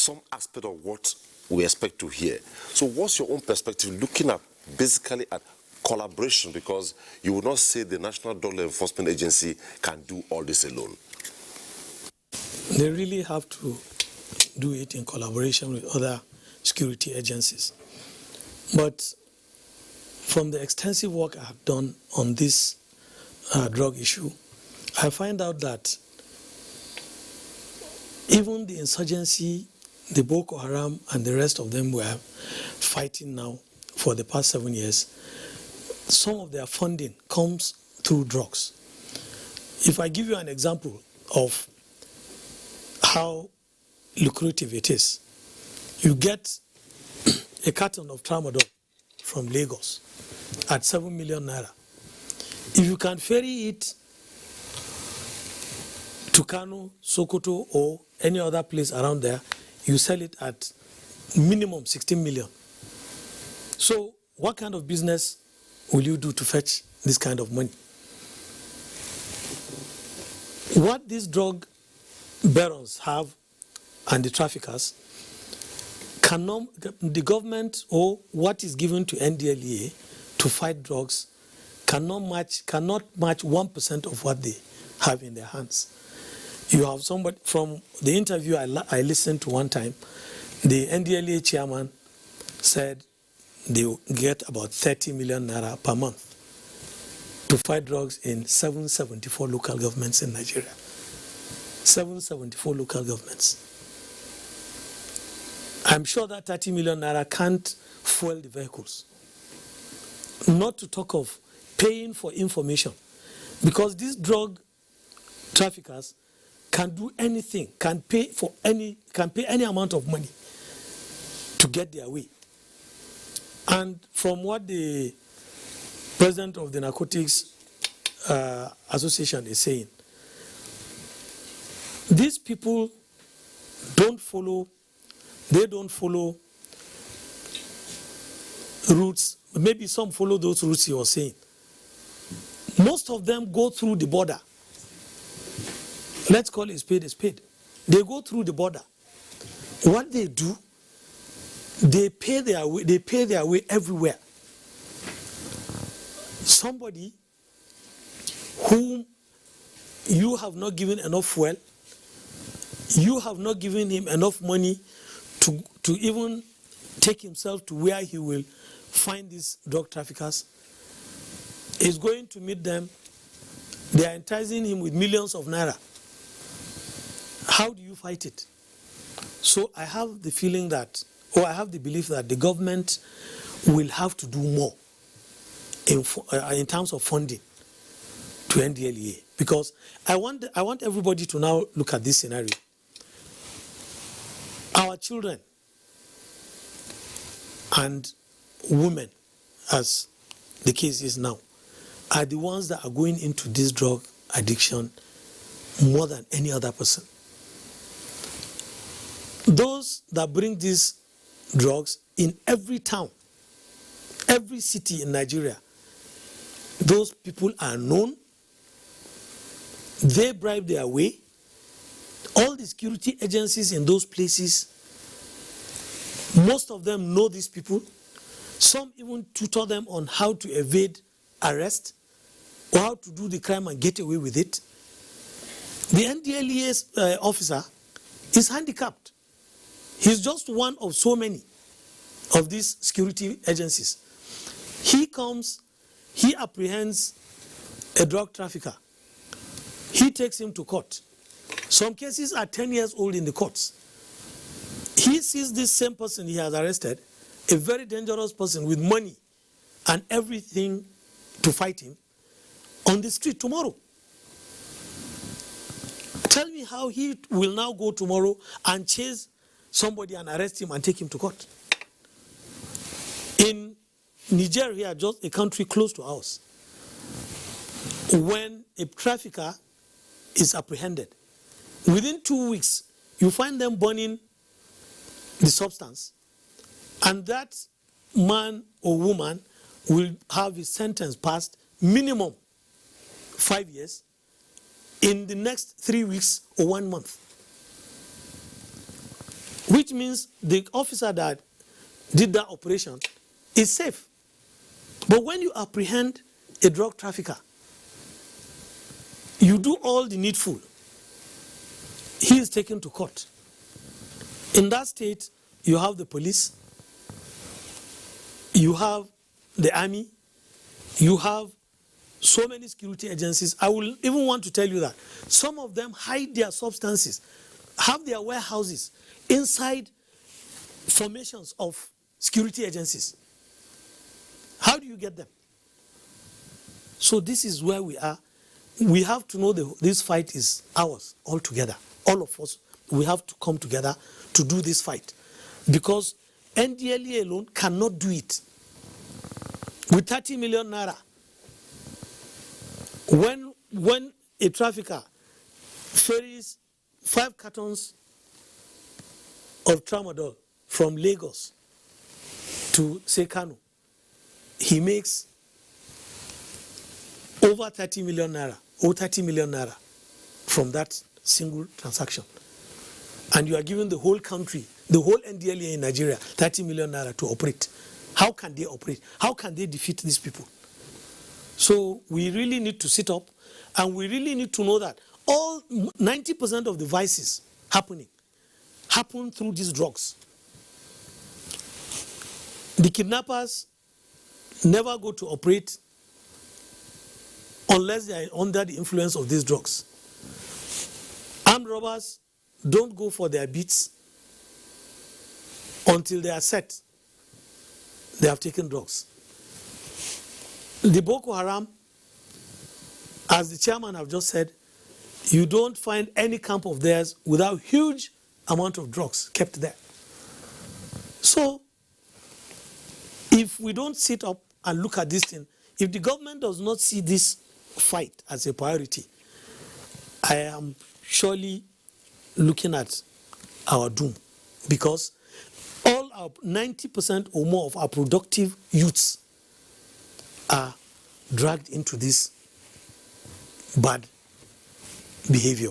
some aspect of what we expect to hear. So what's your own perspective looking at basically at collaboration, because you would not say the National Drug Law Enforcement Agency can do all this alone? They really have to do it in collaboration with other security agencies. But from the extensive work I have done on this drug issue, I find out that even the insurgency, the Boko Haram and the rest of them were fighting now for the past 7 years, some of their funding comes through drugs. If I give you an example of how lucrative it is, you get a carton of tramadol from Lagos at 7 million naira. If you can ferry it to Kano, Sokoto, or any other place around there, you sell it at minimum 16 million. So what kind of business will you do to fetch this kind of money? What these drug barons have and the traffickers cannot, the government or what is given to NDLEA to fight drugs cannot match 1% of what they have in their hands. You have somebody from the interview I listened to one time, the NDLEA chairman said they get about 30 million naira per month to fight drugs in 774 local governments in Nigeria. 774 local governments. I'm sure that 30 million naira can't fuel the vehicles. Not to talk of paying for information, because these drug traffickers can do anything, can pay any amount of money to get their way. And from what the president of the Narcotics Association is saying, these people don't follow routes. Maybe some follow those routes he was saying. Most of them go through the border. Let's call it a spade a spade. They go through the border. What they do, they pay their way everywhere. Somebody whom you have not given enough fuel, you have not given him enough money to even take himself to where he will find these drug traffickers, is going to meet them. They are enticing him with millions of naira. How do you fight it? So I have the feeling that, or I have the belief that the government will have to do more in terms of funding to NDLEA, because I want everybody to now look at this scenario. Our children and women, as the case is now, are the ones that are going into this drug addiction more than any other person. Those that bring these drugs in every town, every city in Nigeria, those people are known. They bribe their way. All the security agencies in those places, most of them know these people. Some even tutor them on how to evade arrest or how to do the crime and get away with it. The NDLEA's officer is handicapped. He's just one of so many of these security agencies. He comes, he apprehends a drug trafficker. He takes him to court. Some cases are 10 years old in the courts. He sees this same person he has arrested, a very dangerous person with money and everything to fight him, on the street tomorrow. Tell me how he will now go tomorrow and chase somebody and arrest him and take him to court. In Niger here, just a country close to ours, when a trafficker is apprehended, within 2 weeks, you find them burning the substance, and that man or woman will have his sentence passed minimum 5 years in the next 3 weeks or 1 month. which means the officer that did that operation is safe. But when you apprehend a drug trafficker, you do all the needful. He is taken to court. In that state, you have the police, you have the army, you have so many security agencies. I will even want to tell you that some of them hide their substances, have their warehouses inside formations of security agencies. How do you get them? So this is where we are. We have to know this fight is ours altogether. All of us, we have to come together to do this fight. Because NDLEA alone cannot do it. With 30 million naira, when a trafficker ferries 5 cartons of tramadol from Lagos to say Kano, he makes over 30 million naira or 30 million naira from that single transaction. And you are giving the whole country, the whole NDLEA in Nigeria, 30 million naira to operate. How can they operate? How can they defeat these people? So we really need to sit up, and we really need to know that all 90% of the vices happen through these drugs. The kidnappers never go to operate unless they are under the influence of these drugs. Armed robbers don't go for their beats until they are set. They have taken drugs. The Boko Haram, as the chairman have just said, you don't find any camp of theirs without huge amount of drugs kept there. So, if we don't sit up and look at this thing, if the government does not see this fight as a priority, I am surely looking at our doom, because all our 90% or more of our productive youths are dragged into this bad behavior.